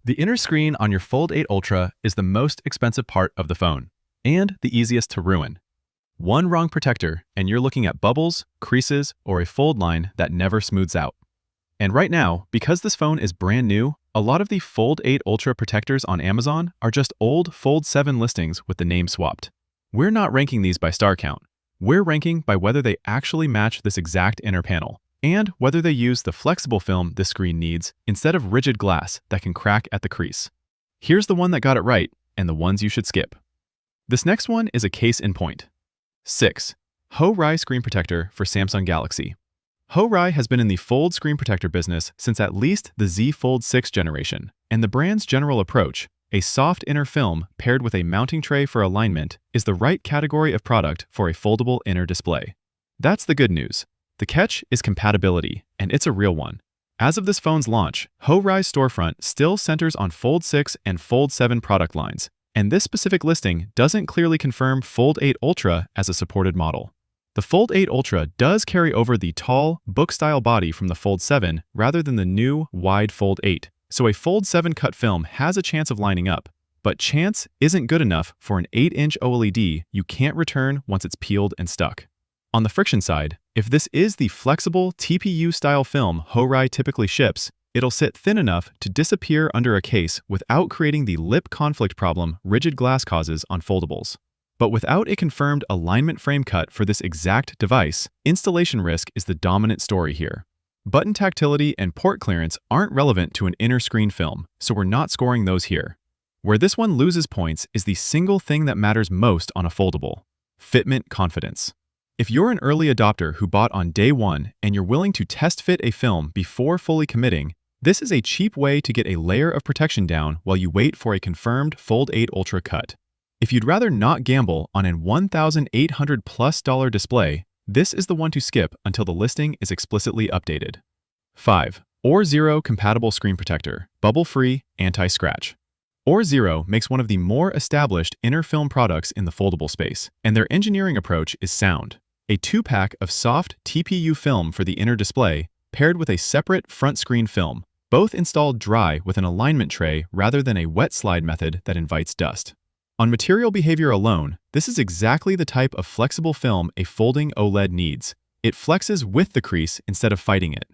The inner screen on your Fold 8 Ultra is the most expensive part of the phone, and the easiest to ruin. One wrong protector, and you're looking at bubbles, creases, or a fold line that never smooths out. And right now, because this phone is brand new, a lot of the Fold 8 Ultra protectors on Amazon are just old Fold 7 listings with the name swapped. We're not ranking these by star count. We're ranking by whether they actually match this exact inner panel, and whether they use the flexible film this screen needs instead of rigid glass that can crack at the crease. Here's the one that got it right, and the ones you should skip. This next one is a case in point. 6. Hoerrye Screen Protector for Samsung Galaxy. Hoerrye has been in the fold screen protector business since at least the Z Fold 6 generation, and the brand's general approach, a soft inner film paired with a mounting tray for alignment, is the right category of product for a foldable inner display. That's the good news. The catch is compatibility, and it's a real one. As of this phone's launch, Hoerrye's storefront still centers on Fold 6 and Fold 7 product lines, and this specific listing doesn't clearly confirm Fold 8 Ultra as a supported model. The Fold 8 Ultra does carry over the tall, book-style body from the Fold 7 rather than the new, wide Fold 8, so a Fold 7 cut film has a chance of lining up, but chance isn't good enough for an 8-inch OLED you can't return once it's peeled and stuck. On the friction side, if this is the flexible TPU-style film Hoerrye typically ships, it'll sit thin enough to disappear under a case without creating the lip conflict problem rigid glass causes on foldables. But without a confirmed alignment frame cut for this exact device, installation risk is the dominant story here. Button tactility and port clearance aren't relevant to an inner screen film, so we're not scoring those here. Where this one loses points is the single thing that matters most on a foldable: fitment confidence. If you're an early adopter who bought on day one and you're willing to test fit a film before fully committing, this is a cheap way to get a layer of protection down while you wait for a confirmed Fold 8 Ultra cut. If you'd rather not gamble on an $1,800+ display, this is the one to skip until the listing is explicitly updated. 5. Orzero Compatible Screen Protector, Bubble-Free, Anti-Scratch. Orzero makes one of the more established inner film products in the foldable space, and their engineering approach is sound. A 2-pack of soft TPU film for the inner display, paired with a separate front screen film, both installed dry with an alignment tray rather than a wet slide method that invites dust. On material behavior alone, this is exactly the type of flexible film a folding OLED needs. It flexes with the crease instead of fighting it.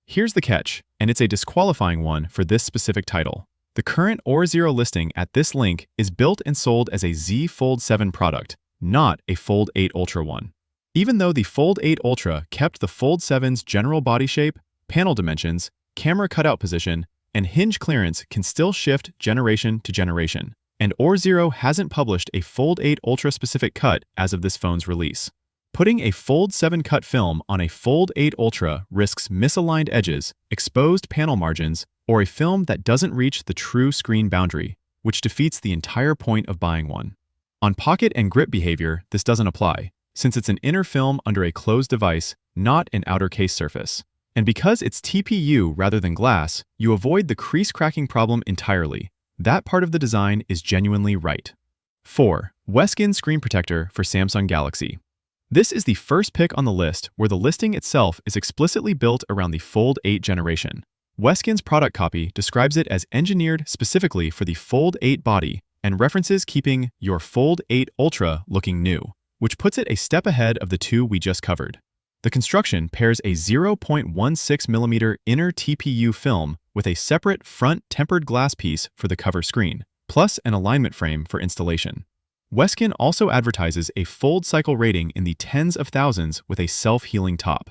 Here's the catch, and it's a disqualifying one for this specific title. The current Orzero listing at this link is built and sold as a Z Fold 7 product, not a Fold 8 Ultra one. Even though the Fold 8 Ultra kept the Fold 7's general body shape, panel dimensions, camera cutout position, and hinge clearance can still shift generation to generation, and Orzero hasn't published a Fold 8 Ultra specific cut as of this phone's release. Putting a Fold 7 cut film on a Fold 8 Ultra risks misaligned edges, exposed panel margins, or a film that doesn't reach the true screen boundary, which defeats the entire point of buying one. On pocket and grip behavior, this doesn't apply, since it's an inner film under a closed device, not an outer case surface. And because it's TPU rather than glass, you avoid the crease cracking problem entirely. That part of the design is genuinely right. 4. WSKEN Screen Protector for Samsung Galaxy. This is the first pick on the list where the listing itself is explicitly built around the Fold 8 generation. WSKEN's product copy describes it as engineered specifically for the Fold 8 body and references keeping your Fold 8 Ultra looking new, which puts it a step ahead of the two we just covered. The construction pairs a 0.16mm inner TPU film with a separate front tempered glass piece for the cover screen, plus an alignment frame for installation. WSKEN also advertises a fold cycle rating in the tens of thousands with a self-healing top.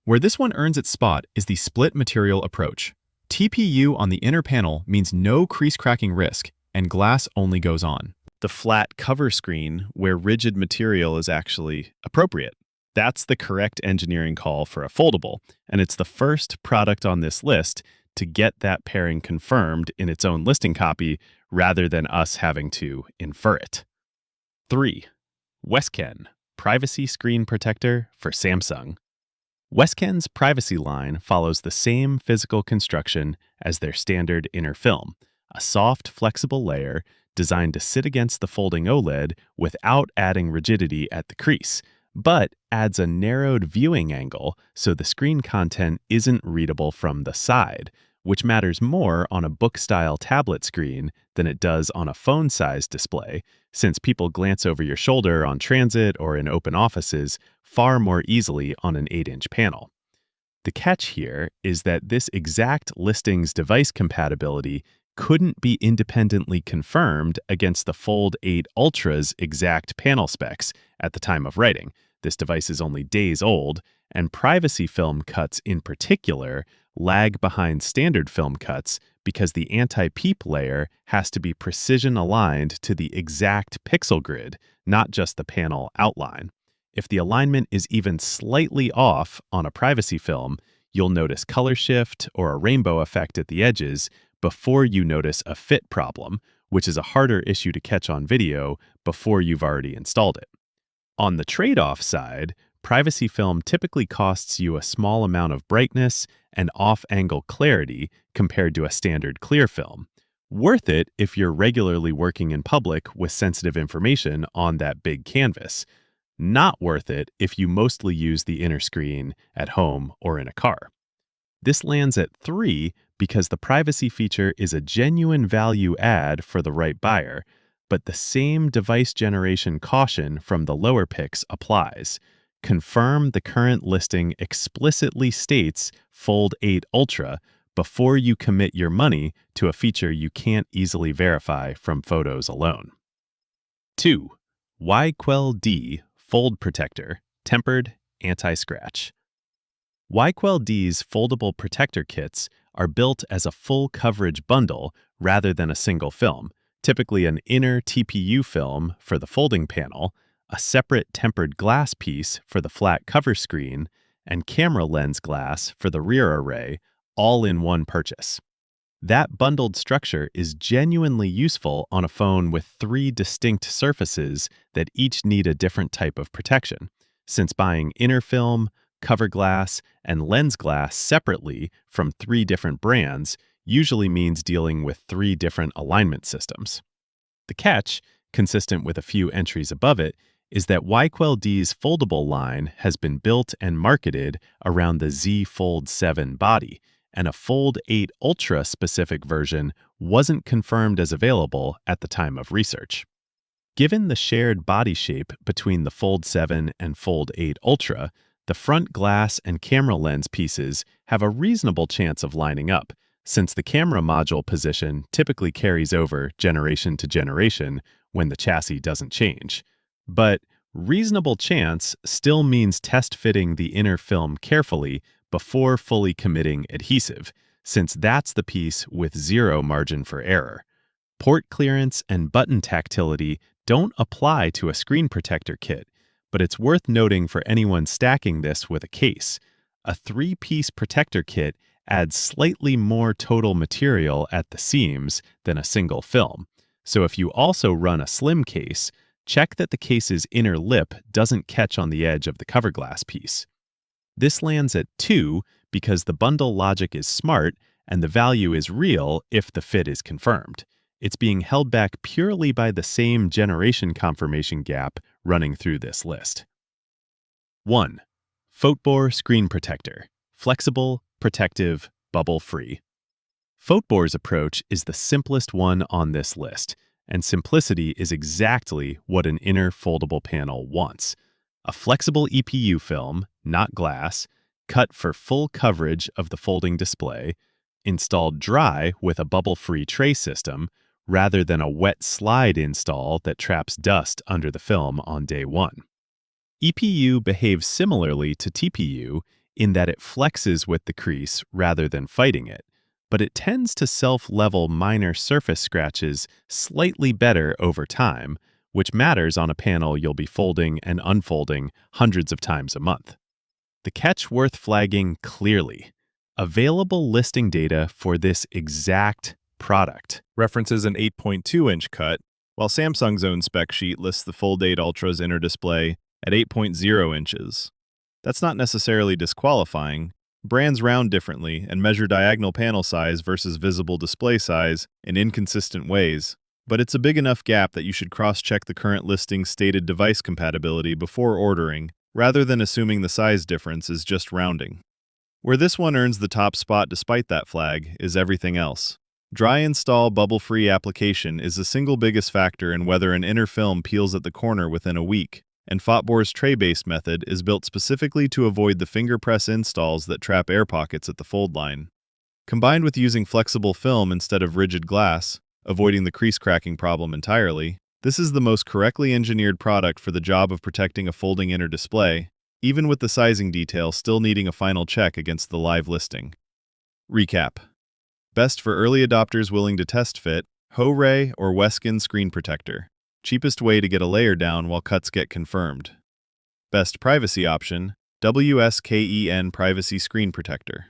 Where this one earns its spot is the split material approach. TPU on the inner panel means no crease cracking risk, and glass only goes on. The flat cover screen where rigid material is actually appropriate. That's the correct engineering call for a foldable, and it's the first product on this list to get that pairing confirmed in its own listing copy rather than us having to infer it. 3. WSKEN Privacy Screen Protector for Samsung. WSKEN's privacy line follows the same physical construction as their standard inner film, a soft, flexible layer designed to sit against the folding OLED without adding rigidity at the crease, but adds a narrowed viewing angle so the screen content isn't readable from the side, which matters more on a book-style tablet screen than it does on a phone-sized display, since people glance over your shoulder on transit or in open offices far more easily on an 8-inch panel. The catch here is that this exact listing's device compatibility couldn't be independently confirmed against the Fold 8 Ultra's exact panel specs at the time of writing. This device is only days old, and privacy film cuts in particular lag behind standard film cuts because the anti-peep layer has to be precision aligned to the exact pixel grid, not just the panel outline. If the alignment is even slightly off on a privacy film, you'll notice color shift or a rainbow effect at the edges before you notice a fit problem, which is a harder issue to catch on video before you've already installed it. On the trade-off side, privacy film typically costs you a small amount of brightness and off-angle clarity compared to a standard clear film. Worth it if you're regularly working in public with sensitive information on that big canvas. Not worth it if you mostly use the inner screen at home or in a car. This lands at 3 because the privacy feature is a genuine value add for the right buyer, but the same device generation caution from the lower picks applies. Confirm the current listing explicitly states Fold 8 Ultra before you commit your money to a feature you can't easily verify from photos alone. 2. WYQLTD Fold Protector, Tempered Anti-Scratch. WYQLTD's foldable protector kits are built as a full coverage bundle rather than a single film, typically an inner TPU film for the folding panel, a separate tempered glass piece for the flat cover screen, and camera lens glass for the rear array, all in one purchase. That bundled structure is genuinely useful on a phone with 3 distinct surfaces that each need a different type of protection, since buying inner film, cover glass, and lens glass separately from 3 different brands usually means dealing with 3 different alignment systems. The catch, consistent with a few entries above it, is that WYQLTD's foldable line has been built and marketed around the Z Fold 7 body, and a Fold 8 Ultra specific version wasn't confirmed as available at the time of research. Given the shared body shape between the Fold 7 and Fold 8 Ultra, the front glass and camera lens pieces have a reasonable chance of lining up, since the camera module position typically carries over generation to generation when the chassis doesn't change. But reasonable chance still means test fitting the inner film carefully before fully committing adhesive, since that's the piece with 0 margin for error. Port clearance and button tactility don't apply to a screen protector kit, but it's worth noting for anyone stacking this with a case. A 3-piece protector kit adds slightly more total material at the seams than a single film, so if you also run a slim case, check that the case's inner lip doesn't catch on the edge of the cover glass piece. This lands at 2 because the bundle logic is smart and the value is real if the fit is confirmed. It's being held back purely by the same generation confirmation gap running through this list. 1. Fotbor Screen Protector. Flexible, protective, bubble-free. Fotbor's approach is the simplest one on this list, and simplicity is exactly what an inner foldable panel wants. A flexible EPU film, not glass, cut for full coverage of the folding display, installed dry with a bubble-free tray system, rather than a wet slide install that traps dust under the film on day 1. EPU behaves similarly to TPU in that it flexes with the crease rather than fighting it, but it tends to self-level minor surface scratches slightly better over time, which matters on a panel you'll be folding and unfolding hundreds of times a month. The catch worth flagging clearly: available listing data for this exact product references an 8.2-inch cut, while Samsung's own spec sheet lists the Fold 8 Ultra's inner display at 8.0 inches. That's not necessarily disqualifying. Brands round differently and measure diagonal panel size versus visible display size in inconsistent ways, but it's a big enough gap that you should cross-check the current listing's stated device compatibility before ordering, rather than assuming the size difference is just rounding. Where this one earns the top spot despite that flag is everything else. Dry install bubble-free application is the single biggest factor in whether an inner film peels at the corner within a week, and Fotbor's tray-based method is built specifically to avoid the finger press installs that trap air pockets at the fold line. Combined with using flexible film instead of rigid glass, avoiding the crease cracking problem entirely, this is the most correctly engineered product for the job of protecting a folding inner display, even with the sizing detail still needing a final check against the live listing. Recap. Best for early adopters willing to test fit, Hoerrye or WSKEN screen protector. Cheapest way to get a layer down while cuts get confirmed. Best privacy option, WSKEN privacy screen protector.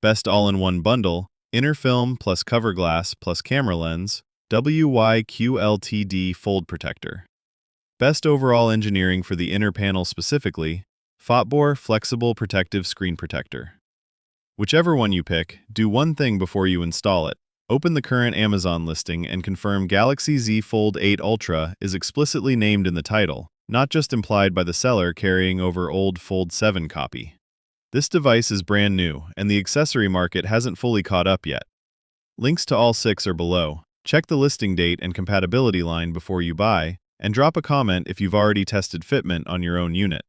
Best all-in-one bundle, inner film plus cover glass plus camera lens, WYQLTD fold protector. Best overall engineering for the inner panel specifically, Fotbor flexible protective screen protector. Whichever one you pick, do one thing before you install it. Open the current Amazon listing and confirm Galaxy Z Fold 8 Ultra is explicitly named in the title, not just implied by the seller carrying over old Fold 7 copy. This device is brand new, and the accessory market hasn't fully caught up yet. Links to all 6 are below. Check the listing date and compatibility line before you buy, and drop a comment if you've already tested fitment on your own unit.